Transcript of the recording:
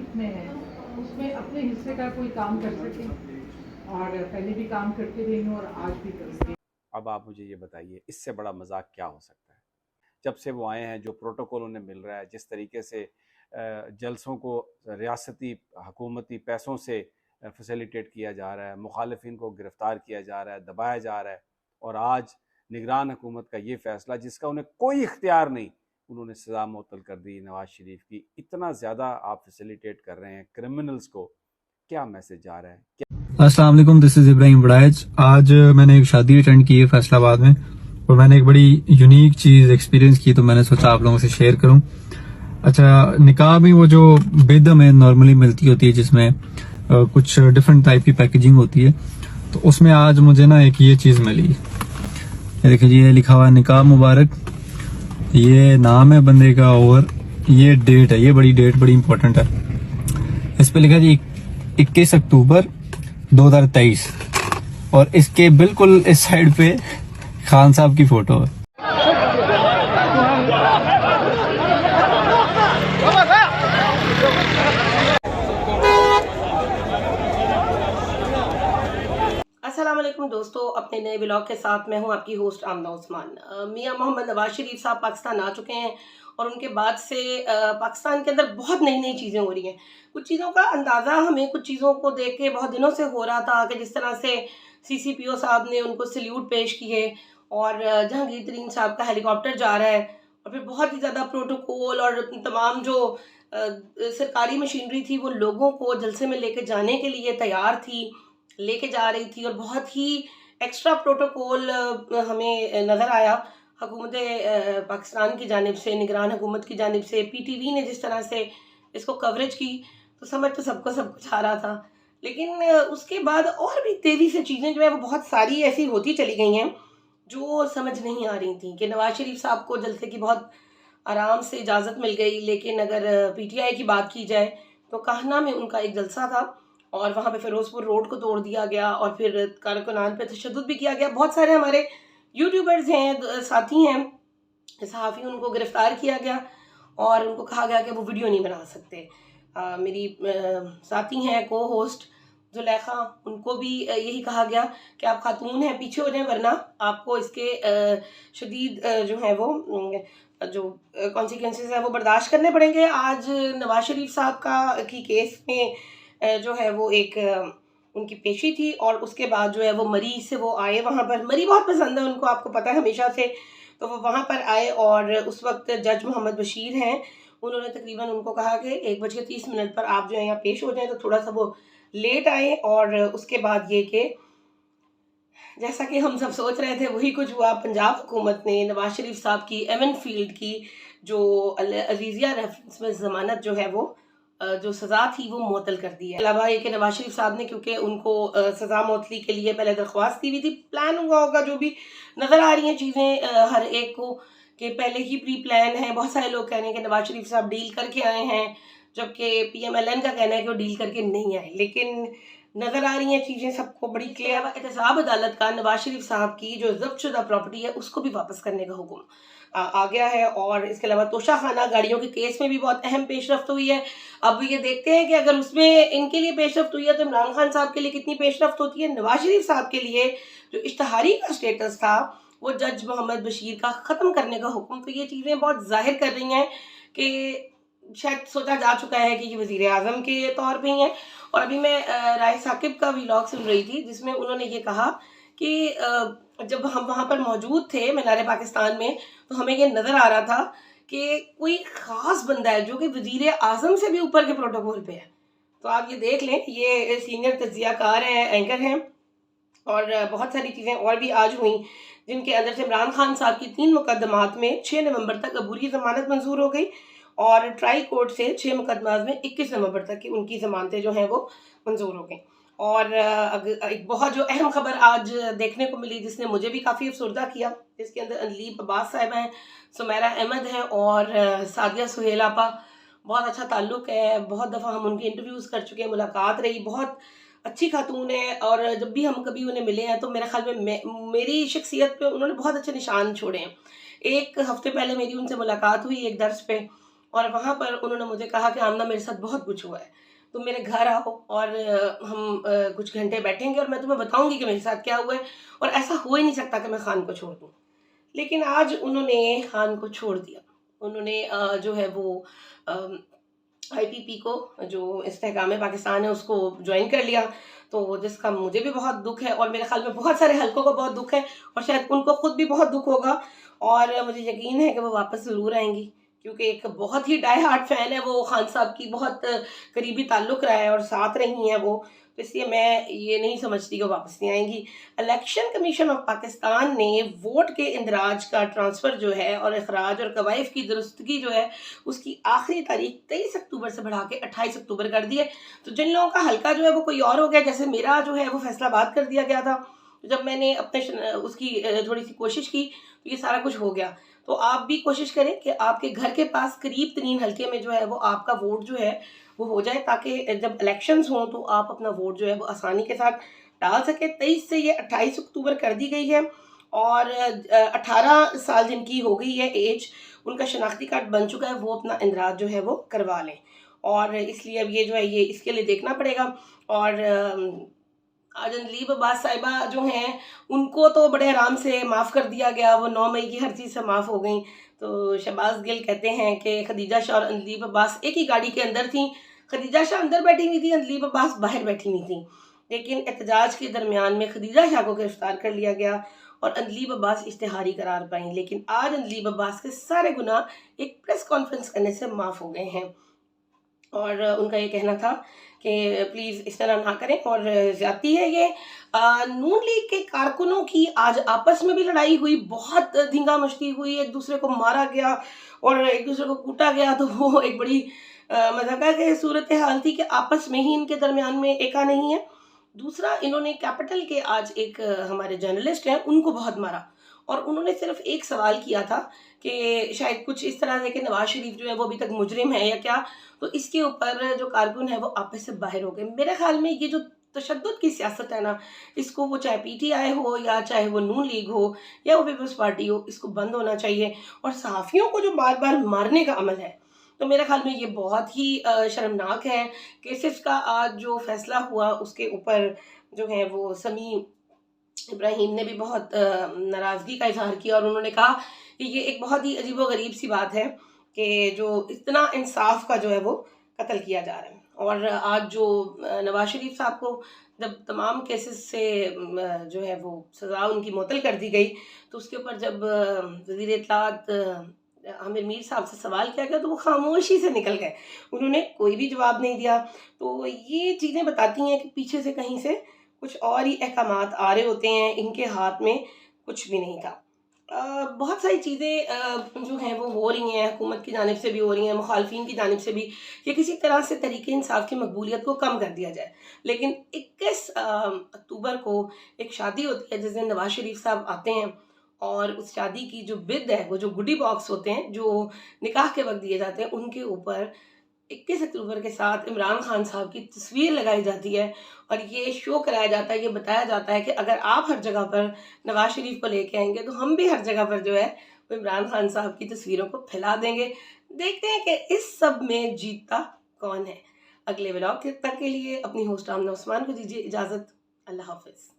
मुल्क में है उसमें अपने हिस्से का कोई काम कर सकें, और पहले भी काम करते रही हूँ और आज भी करूँगी। अब आप मुझे ये बताइए, इससे बड़ा मजाक क्या हो सकता है? जब से वो आए हैं, जो प्रोटोकॉल उन्हें मिल रहा है, जिस तरीके से जलसों को रियासती हुकूमती पैसों से फैसिलिटेट किया जा रहा है, मुखालिफिन को गिरफ़्तार किया जा रहा है, दबाया जा रहा है, और आज निगरान हुकूमत का ये फ़ैसला जिसका उन्हें कोई इख्तियार नहीं, उन्होंने सज़ा मुअत्तल कर दी नवाज़ शरीफ की। इतना ज़्यादा आप फैसिलिटेट कर रहे हैं क्रिमिनल्स को, क्या मैसेज जा रहा है? अस्सलाम वालेकुम, दिस इज़ इब्राहिम बड़ाइच। आज मैंने एक शादी अटेंड की है फैसलाबाद में, और मैंने एक बड़ी यूनिक चीज़ एक्सपीरियंस की, तो मैंने सोचा आप लोगों से शेयर करूं। अच्छा, निकाह में वो जो बेद में नॉर्मली मिलती होती है, जिसमें कुछ डिफरेंट टाइप की पैकेजिंग होती है, तो उसमें आज मुझे ना एक ये चीज़ मिली। ये देखिए जी, ये लिखा हुआ है निकाह मुबारक, ये नाम है बंदे का, और ये डेट है, ये बड़ी डेट बड़ी इंपॉर्टेंट है। इस पे लिखा जी 21 अक्टूबर 2023, और इसके बिल्कुल इस साइड पे खान साहब की फोटो है। अस्सलाम वालेकुम दोस्तों, अपने नए ब्लॉग के साथ मैं हूं आपकी होस्ट आमना उस्मान। मियां मोहम्मद नवाज शरीफ साहब पाकिस्तान आ चुके हैं, और उनके बाद से पाकिस्तान के अंदर बहुत नई नई चीज़ें हो रही हैं। कुछ चीज़ों का अंदाज़ा हमें कुछ चीज़ों को देख के बहुत दिनों से हो रहा था, कि जिस तरह से CCPO साहब ने उनको सल्यूट पेश किए, और जहांगीर तरीन साहब का हेलीकॉप्टर जा रहा है, और फिर बहुत ही ज़्यादा प्रोटोकॉल और तमाम जो सरकारी मशीनरी थी वो लोगों को जलसे में लेके जाने के लिए तैयार थी, लेके जा रही थी, और बहुत ही एक्स्ट्रा प्रोटोकॉल हमें नज़र आया हुकूमत पाकिस्तान की जानिब से, निगरान हुकूमत की जानिब से। PTV ने जिस तरह से इसको कवरेज की, तो समझ तो सबको सब कुछ आ रहा था। लेकिन उसके बाद और भी तेज़ी से चीज़ें जो है वो बहुत सारी ऐसी होती चली गई हैं जो समझ नहीं आ रही थी। कि नवाज शरीफ साहब को जलसे की बहुत आराम से इजाज़त मिल गई, लेकिन अगर PTI की बात की जाए तो काहना में उनका एक जलसा था, और वहाँ पे फिरोजपुर रोड को तोड़ दिया गया, और फिर कारकुनान पे तशद्दुद भी किया गया। बहुत सारे हमारे यूट्यूबर्स हैं, साथी हैं, सहाफ़ी, उनको गिरफ़्तार किया गया, और उनको कहा गया कि वो वीडियो नहीं बना सकते। मेरी साथी हैं को होस्ट जुलेखा, उनको भी यही कहा गया कि आप खातून हैं, पीछे हो जाएं, वरना आपको इसके शदीद जो है वो जो कॉन्सिक्वेंसेस है वो बर्दाश्त करने पड़ेंगे। आज नवाज शरीफ साहब की केस में जो है वो एक उनकी पेशी थी, और उसके बाद जो है वो मरी से वो आए वहाँ पर। मरी बहुत पसंद है उनको, आपको पता है हमेशा से, तो वो वहाँ पर आए, और उस वक्त जज मोहम्मद बशीर हैं, उन्होंने तकरीबन उनको कहा कि 1:30 पर आप जो है यहाँ पेश हो जाएं, तो थोड़ा सा वो लेट आए। और उसके बाद ये कि जैसा कि हम सब सोच रहे थे वही कुछ हुआ। पंजाब हुकूमत ने नवाज शरीफ साहब की एवन फील्ड की जो अजीजिया रेफरेंस में ज़मानत जो है वो जो सज़ा थी वो मुअत्तल कर दी है। अलावा ये कि नवाज शरीफ साहब ने, क्योंकि उनको सज़ा मुअत्तली के लिए पहले दरख्वास्त दी हुई थी, प्लान हुआ होगा, जो भी नज़र आ रही हैं चीज़ें हर एक को, कि पहले ही प्री प्लान है। बहुत सारे लोग कह रहे हैं कि नवाज शरीफ साहब डील करके आए हैं, जबकि PMLN का कहना है कि वो डील करके नहीं आए। लेकिन नज़र आ रही हैं चीज़ें सबको बड़ी क्लियर। एहतसाब अदालत का नवाज शरीफ साहब की जो ज़ब्तशुदा प्रॉपर्टी है उसको भी वापस करने का हुक्म आ गया है। और इसके अलावा तोशाखाना गाड़ियों के केस में भी बहुत अहम पेशरफ्त हुई है। अब ये देखते हैं कि अगर उसमें इनके लिए पेशरफ्त हुई है तो इमरान खान साहब के लिए कितनी पेशरफ्त होती है। नवाज शरीफ साहब के लिए जो इश्तहारी का स्टेटस था वो जज मोहम्मद बशीर का ख़त्म करने का हुक्म, तो ये चीज़ें बहुत जाहिर कर रही हैं कि शायद सोचा जा चुका है कि ये वज़ीर आज़म के तौर पे ही हैं। और अभी मैं राय साकिब का व्लॉग सुन रही थी, जिसमें उन्होंने ये कहा कि जब हम वहाँ पर मौजूद थे मीनार पाकिस्तान में, तो हमें ये नज़र आ रहा था कि कोई ख़ास बंदा है जो कि वज़ीर आज़म से भी ऊपर के प्रोटोकॉल पे है। तो आप ये देख लें, ये सीनियर तज्ज़ियाकार हैं, एंकर हैं, और बहुत सारी चीज़ें और भी आज हुई, जिनके अंदर से इमरान खान साहब की 3 मुकदमात में 6 नवंबर तक अबूरी ज़मानत मंजूर हो गई, और ट्राई कोर्ट से 6 मुकदमात में 21 नवंबर तक की उनकी ज़मानतें जो हैं वो मंजूर हो गई। और एक बहुत जो अहम खबर आज देखने को मिली, जिसने मुझे भी काफ़ी अफसरदा किया, जिसके अंदर अनलीब अब्बास साहिबा हैं, सुमेरा अहमद हैं, और सादिया सुहेल आपा। बहुत अच्छा ताल्लुक़ है, बहुत दफ़ा हम उनके इंटरव्यूज़ कर चुके हैं, मुलाकात रही, बहुत अच्छी खातून है। और जब भी हम कभी उन्हें मिले हैं तो मेरे ख्याल में मेरी शख्सियत पे उन्होंने बहुत अच्छे निशान छोड़े हैं। एक हफ़्ते पहले मेरी उनसे मुलाकात हुई एक दर्स पे, اور وہاں پر انہوں نے مجھے کہا کہ آمنہ میرے ساتھ بہت کچھ ہوا ہے، تم میرے گھر آؤ اور ہم کچھ گھنٹے بیٹھیں گے اور میں تمہیں بتاؤں گی کہ میرے ساتھ کیا ہوا ہے، اور ایسا ہو ہی نہیں سکتا کہ میں خان کو چھوڑ دوں۔ لیکن آج انہوں نے خان کو چھوڑ دیا، انہوں نے جو ہے وہ آئی پی پی کو، جو استحکام پاکستان ہے، اس کو جوائن کر لیا، تو جس کا مجھے بھی بہت دکھ ہے، اور میرے خیال میں بہت سارے حلقوں کو بہت دکھ ہے، اور شاید ان کو خود بھی بہت دکھ ہوگا، اور مجھے یقین ہے کہ وہ واپس ضرور آئیں گی، کیونکہ ایک بہت ہی ڈائی ہارٹ فین ہے وہ، خان صاحب کی بہت قریبی تعلق رہا ہے اور ساتھ رہی ہیں وہ، تو اس لیے میں یہ نہیں سمجھتی کہ واپس نہیں آئیں گی۔ الیکشن کمیشن آف پاکستان نے ووٹ کے اندراج کا ٹرانسفر جو ہے اور اخراج اور کوائف کی درستگی جو ہے اس کی آخری تاریخ 23 اکتوبر سے بڑھا کے 28 اکتوبر کر دی ہے۔ تو جن لوگوں کا حلقہ جو ہے وہ کوئی اور ہو گیا، جیسے میرا جو ہے وہ فیصل آباد کر دیا گیا تھا، جب میں نے اپنے اس کی تھوڑی سی کوشش کی تو یہ سارا کچھ ہو گیا۔ تو آپ بھی کوشش کریں کہ آپ کے گھر کے پاس قریب ترین حلقے میں جو ہے وہ آپ کا ووٹ جو ہے وہ ہو جائے، تاکہ جب الیکشنز ہوں تو آپ اپنا ووٹ جو ہے وہ آسانی کے ساتھ ڈال سکیں۔ 23 سے یہ 28 اکتوبر کر دی گئی ہے، اور 18 سال جن کی ہو گئی ہے ایج، ان کا شناختی کارڈ بن چکا ہے، وہ اپنا اندراج جو ہے وہ کروا لیں، اور اس لیے اب یہ جو ہے یہ اس کے لیے دیکھنا پڑے گا۔ اور آج اندلیب عباس صاحبہ جو ہیں ان کو تو بڑے آرام سے معاف کر دیا گیا، وہ 9 مئی کی ہر چیز سے معاف ہو گئیں۔ تو شہباز گل کہتے ہیں کہ خدیجہ شاہ اور اندلیب عباس ایک ہی گاڑی کے اندر تھیں، خدیجہ شاہ اندر بیٹھی ہوئی تھی، اندلیب عباس باہر بیٹھی ہوئی تھیں، لیکن احتجاج کے درمیان میں خدیجہ شاہ کو گرفتار کر لیا گیا اور اندلیب عباس اشتہاری قرار پائیں، لیکن آج اندلیب عباس کے سارے گناہ ایک پریس کانفرنس کرنے سے معاف ہو گئے ہیں، اور ان کا یہ کہنا تھا کہ پلیز اس طرح نہ کریں، اور زیادتی ہے یہ۔ نون لیگ کے کارکنوں کی آج آپس میں بھی لڑائی ہوئی، بہت دھنگا مشتی ہوئی، ایک دوسرے کو مارا گیا اور ایک دوسرے کو کوٹا گیا، تو وہ ایک بڑی مذاکرہ کی صورتحال تھی کہ آپس میں ہی ان کے درمیان میں ایکا نہیں ہے۔ دوسرا، انہوں نے کیپٹل کے آج ایک ہمارے جرنلسٹ ہیں ان کو بہت مارا، اور انہوں نے صرف ایک سوال کیا تھا کہ شاید کچھ اس طرح سے کہ نواز شریف جو ہے وہ ابھی تک مجرم ہے یا کیا، تو اس کے اوپر جو کارکن ہے وہ آپس سے باہر ہو گئے۔ میرے خیال میں یہ جو تشدد کی سیاست ہے نا، اس کو وہ چاہے پی ٹی آئی ہو یا چاہے وہ نون لیگ ہو یا وہ پیپلز پارٹی ہو، اس کو بند ہونا چاہیے، اور صحافیوں کو جو بار بار مارنے کا عمل ہے تو میرے خیال میں یہ بہت ہی شرمناک ہے۔ کیسز کا آج جو فیصلہ ہوا اس کے اوپر جو ہے وہ سمیع ابراہیم نے بھی بہت ناراضگی کا اظہار کیا، اور انہوں نے کہا کہ یہ ایک بہت ہی عجیب و غریب سی بات ہے کہ جو اتنا انصاف کا جو ہے وہ قتل کیا جا رہا ہے۔ اور آج جو نواز شریف صاحب کو جب تمام کیسز سے جو ہے وہ سزا ان کی معطل کر دی گئی، تو اس کے اوپر جب وزیر اطلاعات عامر میر صاحب سے سوال کیا گیا تو وہ خاموشی سے نکل گئے، انہوں نے کوئی بھی جواب نہیں دیا۔ تو یہ چیزیں بتاتی ہیں کہ پیچھے سے کہیں سے کچھ اور ہی احکامات آ رہے ہوتے ہیں، ان کے ہاتھ میں کچھ بھی نہیں تھا۔ بہت ساری چیزیں جو ہیں وہ ہو رہی ہیں، حکومت کی جانب سے بھی ہو رہی ہیں، مخالفین کی جانب سے بھی، کہ کسی طرح سے طریق انصاف کی مقبولیت کو کم کر دیا جائے، لیکن 21 اکتوبر کو ایک شادی ہوتی ہے جس دن نواز شریف صاحب آتے ہیں، اور اس شادی کی جو بد ہے، وہ جو گڈی باکس ہوتے ہیں جو نکاح کے وقت دیے جاتے ہیں، ان کے اوپر 21 اکتوبر کے ساتھ عمران خان صاحب کی تصویر لگائی جاتی ہے، اور یہ شو کرایا جاتا ہے، یہ بتایا جاتا ہے کہ اگر آپ ہر جگہ پر نواز شریف کو لے کے آئیں گے تو ہم بھی ہر جگہ پر جو ہے وہ عمران خان صاحب کی تصویروں کو پھیلا دیں گے۔ دیکھتے ہیں کہ اس سب میں جیتتا کون ہے۔ اگلے ولاگ تک کے لیے اپنی ہوسٹ آمنہ عثمان کو دیجیے اجازت۔ اللہ حافظ۔